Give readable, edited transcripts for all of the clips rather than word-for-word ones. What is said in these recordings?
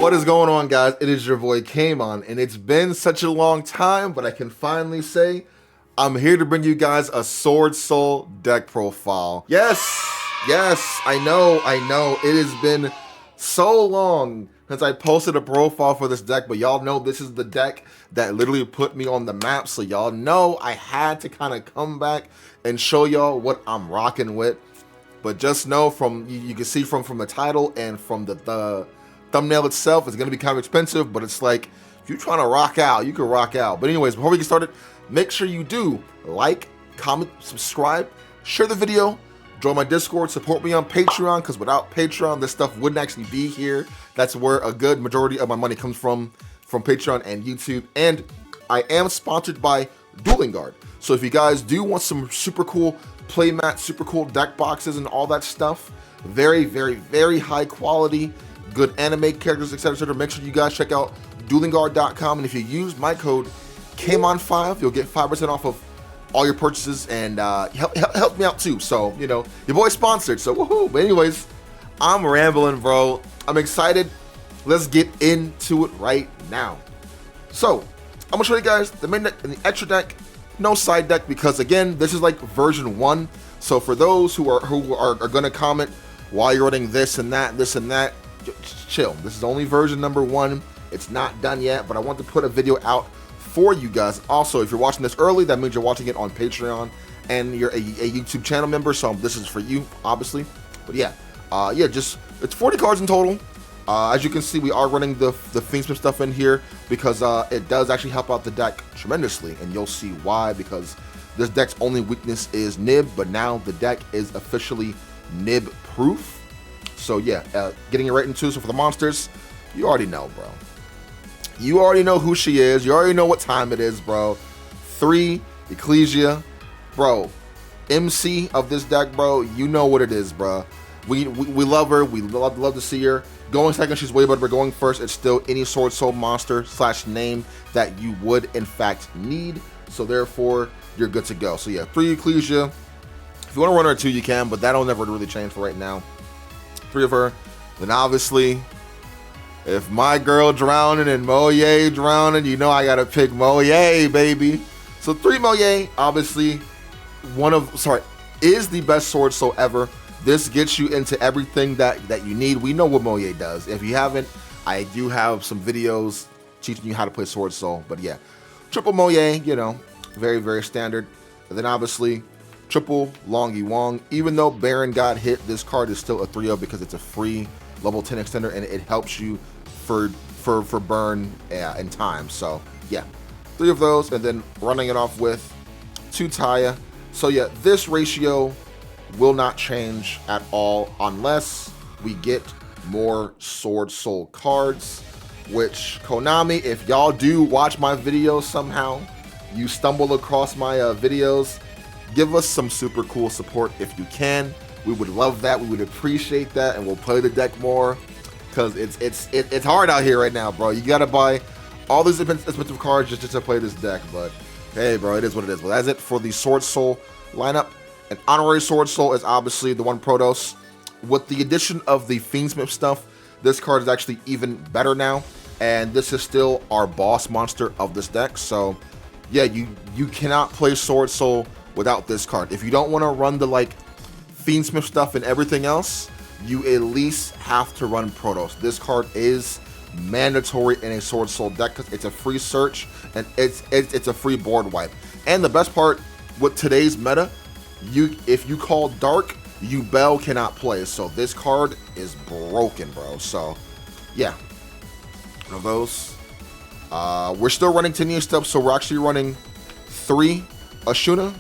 What is going on, guys? It is your boy Kamon, and it's been such a long time, but I can finally say I'm here to bring you guys a Swordsoul deck profile. Yes, I know. It has been so long since I posted a profile for this deck, but y'all know this is the deck that literally put me on the map, so y'all know I had to kind of come back and show y'all what I'm rocking with. But just know from, you can see from the title and from the thumbnail itself, it's going to be kind of expensive, but it's like, if you're trying to rock out, you can rock out. But anyways, before we get started, make sure you do like, comment, subscribe, share the video, join my Discord, support me on Patreon, because without Patreon, this stuff wouldn't actually be here. That's where a good majority of my money comes from Patreon and YouTube. And I am sponsored by Dueling Guard. So if you guys do want some super cool playmat, super cool deck boxes and all that stuff, very, very, very high quality, good anime characters, etc., make sure you guys check out duelingguard.com. And if you use my code Kamon5, you'll get 5% off of all your purchases, and help me out too. So, you know, your boy's sponsored, so woohoo. But anyways, I'm rambling, bro. I'm excited. Let's get into it right now. So, I'm gonna show you guys the main deck and the extra deck. No side deck, because again, this is like version 1. So for those who are gonna comment why you're running this and that, just chill. This is only version number 1. It's not done yet, but I want to put a video out for you guys. Also, if you're watching this early, that means you're watching it on Patreon and you're a YouTube channel member, so this is for you, obviously. But yeah, just it's 40 cards in total. As you can see, we are running the Fiendsmith stuff in here because it does actually help out the deck tremendously, and you'll see why, because this deck's only weakness is nib, but now the deck is officially nib proof. So yeah, getting it right into, so for the monsters, you already know, bro. You already know who she is. You already know what time it is, bro. 3, Yugioh, bro. MC of this deck, bro. You know what it is, bro. We love her. We love to see her. Going second, she's way better, but going first, it's still any Swordsoul monster / name that you would in fact need. So therefore, you're good to go. So yeah, 3 Yugioh. If you want to run her 2, you can, but that'll never really change for right now. 3 of her. Then obviously, if my girl drowning and Moye drowning, you know I gotta pick Moye, baby. So 3 Moye, obviously, is the best Swordsoul ever. This gets you into everything that you need. We know what Moye does. If you haven't, I do have some videos teaching you how to play Swordsoul. But yeah, triple Moye, you know, very, very standard. And then obviously, triple Longy Wong. Even though Baron got hit, this card is still a 3-0 because it's a free level 10 extender, and it helps you for burn in time. So yeah, 3 of those, and then running it off with 2 Taya. So yeah, this ratio will not change at all unless we get more Swordsoul cards, which Konami, if y'all do watch my videos somehow, you stumble across my videos, give us some super cool support if you can. We would love that. We would appreciate that, and we'll play the deck more, because it's hard out here right now, bro. You gotta buy all these expensive cards just to play this deck. But hey, bro, it is what it is. Well, that's it for the Swordsoul lineup. An honorary Swordsoul is obviously the one Protos. With the addition of the Fiendsmith stuff, this card is actually even better now, and this is still our boss monster of this deck. So yeah, you cannot play Swordsoul without this card. If you don't want to run the like Fiendsmith stuff and everything else, you at least have to run Protos. This card is mandatory in a Swordsoul deck because it's a free search and it's a free board wipe. And the best part with today's meta, if you call Dark, Yugioh cannot play. So this card is broken, bro. So yeah, one of those. We're still running Tenyi stuff, so we're actually running 3 Ashuna,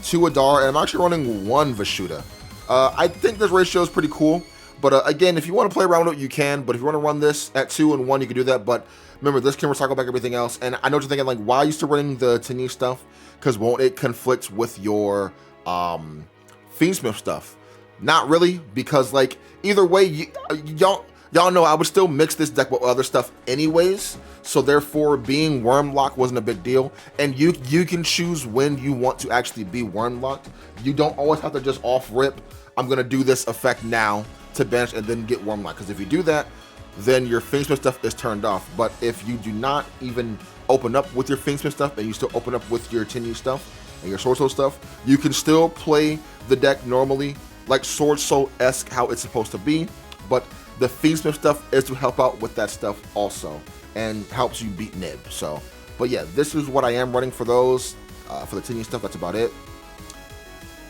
2 Adar, and I'm actually running 1 Vashuda. I think this ratio is pretty cool, but again, if you want to play around with it, you can. But if you want to run this at 2 and 1, you can do that. But remember, this can recycle back everything else. And I know what you're thinking, like, why are you still running the Tenyi stuff? Because won't it conflict with your Fiendsmith stuff? Not really, because like either way, y'all know I would still mix this deck with other stuff anyways. So therefore, being Wormlock wasn't a big deal, and you can choose when you want to actually be Wormlocked. You don't always have to just off rip, I'm gonna do this effect now to bench and then get Wormlock, because if you do that, then your Fiendsmith stuff is turned off. But if you do not even open up with your Fiendsmith stuff and you still open up with your Tenyi stuff and your Swordsoul stuff, you can still play the deck normally, like Swordsoul-esque how it's supposed to be, but the Fiendsmith stuff is to help out with that stuff also, and helps you beat Nib. So, but yeah, this is what I am running for those, for the Tenyi stuff. That's about it.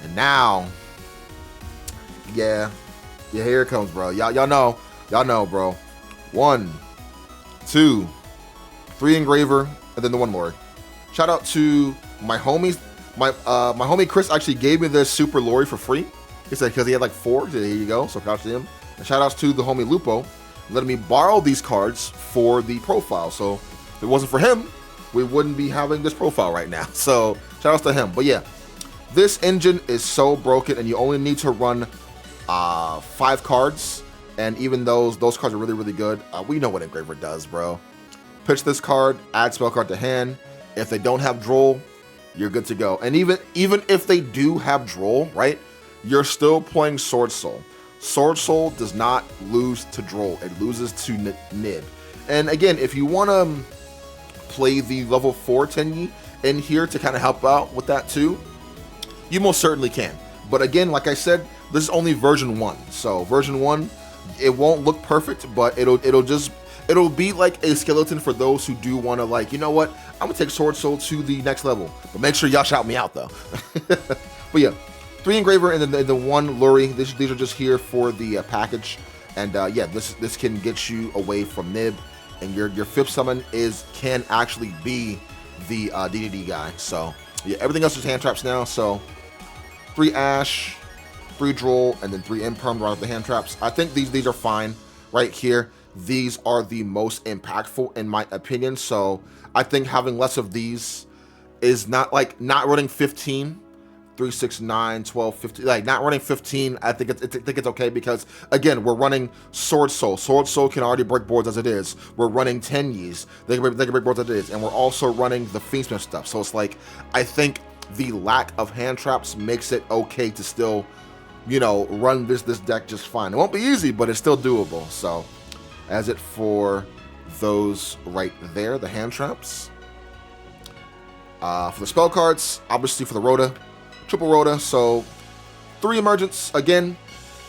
And now, yeah, here it comes, bro. Y'all know, bro. 1, 2, 3 engraver, and then the one more. Shout out to my homies. My homie Chris actually gave me this Super Lori for free. He said because he had like 4. Here you go. So shout out to him. And shout outs to the homie Lupo, letting me borrow these cards for the profile. So if it wasn't for him, we wouldn't be having this profile right now. So shout outs to him. But yeah, this engine is so broken, and you only need to run 5 cards. And even those cards are really, really good. We know what Engraver does, bro. Pitch this card, add spell card to hand. If they don't have Droll, you're good to go. And even if they do have Droll, right, you're still playing Swordsoul. Swordsoul does not lose to Droll. It loses to Nib. And again, if you want to play the level 4 Tenyi in here to kind of help out with that too, you most certainly can. But again, like I said, this is only version 1. So version 1, it won't look perfect, but it'll be like a skeleton for those who do want to, like, you know what, I'm gonna take Swordsoul to the next level. But make sure y'all shout me out though. But yeah, 3 engraver and then the 1 Luri. These are just here for the package. And yeah, this can get you away from Nib, and your 5th summon can actually be the DDD guy. So yeah, everything else is hand traps now. So 3 Ash, 3 Droll, and then 3 Imperm right off the hand traps. I think these are fine right here. These are the most impactful in my opinion. So I think having less of these is not running 15, 3, 6, 9, 12, 15, like not running 15. I think it's okay, because again, we're running Swordsoul. Swordsoul can already break boards as it is. We're running Tenyis. They can break boards as it is. And we're also running the Fiendsmith stuff. So it's like, I think the lack of hand traps makes it okay to still, you know, run this deck just fine. It won't be easy, but it's still doable. So as it for those right there, the hand traps. For the spell cards, obviously for the Rhoda, triple Rhoda. So 3 emergence. Again,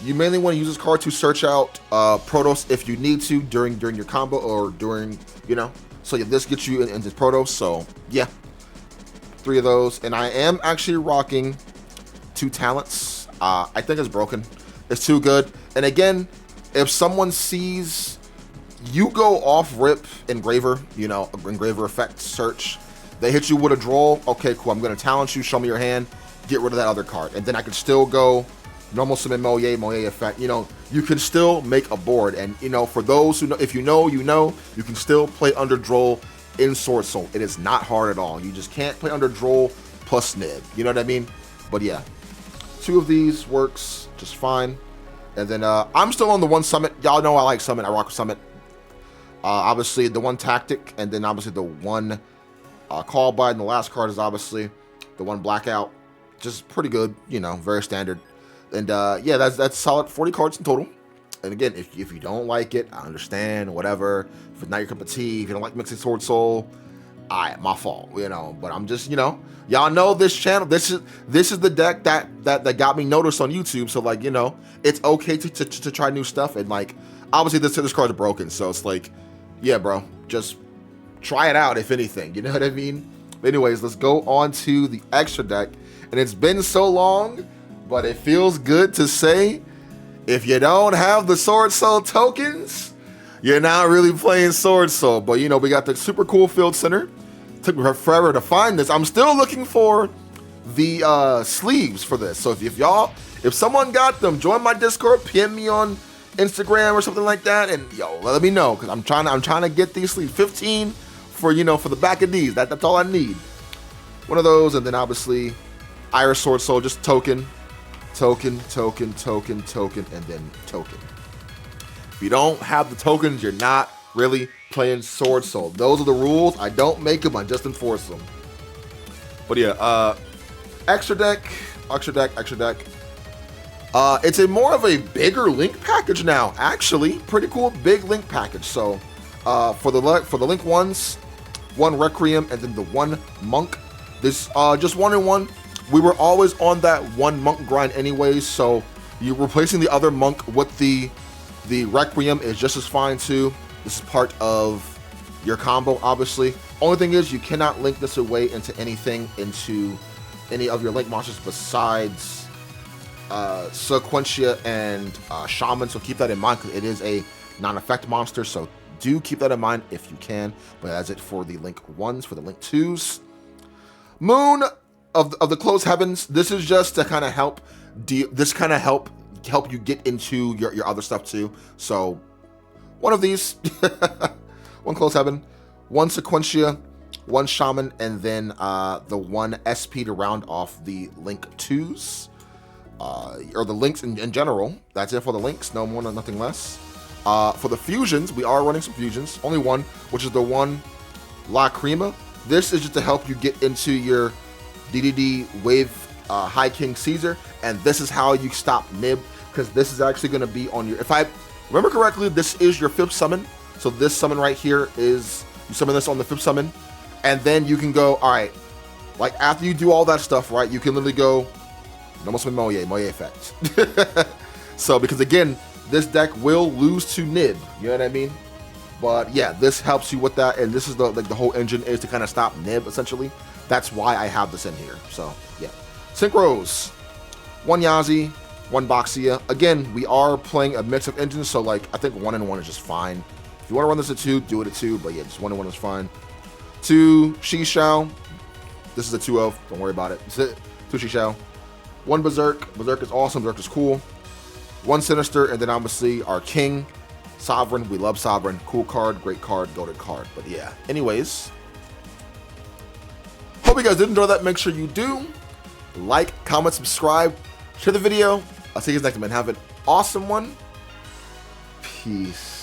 you mainly want to use this card to search out Protoss if you need to during your combo or during, you know. So yeah, this gets you into Protoss. So yeah, 3 of those. And I am actually rocking 2 talents. I think it's broken. It's too good. And again, if someone sees Yugioh off rip engraver, you know, engraver effect search, they hit you with a Droll, okay, cool, I'm going to talent you, show me your hand, get rid of that other card. And then I can still go normal summon Moye effect. You know, you can still make a board. And, you know, for those who know, if you know, you know, you can still play under Droll in Swordsoul. It is not hard at all. You just can't play under Droll plus Nib. You know what I mean? But yeah, 2 of these works just fine. And then I'm still on the 1 summit. Y'all know I like summit. I rock summit. Obviously the 1 tactic, and then obviously the 1 call by, and the last card is obviously the 1 blackout. Just pretty good, you know, very standard. And yeah, that's solid 40 cards in total. And again, if you don't like it, I understand, whatever. If it's not your cup of tea, if you don't like mixing Swordsoul, my fault, you know. But I'm just, you know, y'all know this channel. This is the deck that got me noticed on YouTube. So like, you know, it's okay to try new stuff. And like, obviously this card's broken, so it's like, yeah, bro, just try it out if anything. You know what I mean? But anyways, let's go on to the extra deck. And it's been so long, but it feels good to say, if you don't have the Swordsoul tokens, you're not really playing Swordsoul. But you know, we got the super cool field center. Took me forever to find this. I'm still looking for the sleeves for this. So if someone got them, join my Discord, PM me on Instagram or something like that, and yo, let me know, because I'm trying to get these sleeves. 15 for, you know, for the back of these. That's all I need. 1 of those, and then obviously Iris Swordsoul, just token, and then token. If you don't have the tokens, you're not really playing Swordsoul. Those are the rules. I don't make them, I just enforce them. But yeah, extra deck. It's a more of a bigger Link package now, actually. Pretty cool, big Link package. So, for the Link ones, 1 Requiem and then the 1 Monk. This just 1 and 1. We were always on that 1 Monk grind anyways, so you replacing the other Monk with the Requiem is just as fine too. This is part of your combo, obviously. Only thing is you cannot link this away into any of your Link monsters besides Sequentia and Shaman, so keep that in mind because it is a non-effect monster, so do keep that in mind if you can. But that's it for the Link 1s. For the Link 2s, Moon of the Closed Heavens, this is just to kind of help help you get into your other stuff too. So 1 of these, 1 Closed Heaven, 1 Sequentia, 1 Shaman, and then the 1 SP to round off the Link 2s. Or the links in general. That's it for the links, no more, nothing less. For the fusions, we are running some fusions, only 1, which is the 1 La Crema. This is just to help you get into your DDD Wave High King Caesar, and this is how you stop Nib, because this is actually going to be on your, if I remember correctly, this is your 5th summon. So this summon right here is, you summon this on the 5th summon, and then you can go, alright, like after you do all that stuff, right, you can literally go, almost with Moye effect. So, because again, this deck will lose to Nib, you know what I mean? But yeah, this helps you with that, and this is the whole engine is to kind of stop Nib, essentially. That's why I have this in here, so yeah. Synchros, 1 Yazi, 1 Boxia. Again, we are playing a mix of engines, so like, I think 1 and 1 is just fine. If you want to run this at 2, do it at 2, but yeah, just 1 and 1 is fine. 2 Shishao, this is a 2 of, don't worry about it. 2 Shishao. 1 Berserk. Berserk is awesome. Berserk is cool. 1 Sinister, and then obviously our King, Sovereign. We love Sovereign. Cool card, great card, goated card. But yeah. Anyways, hope you guys did enjoy that. Make sure you do like, comment, subscribe, share the video. I'll see you guys next time, man. Have an awesome one. Peace.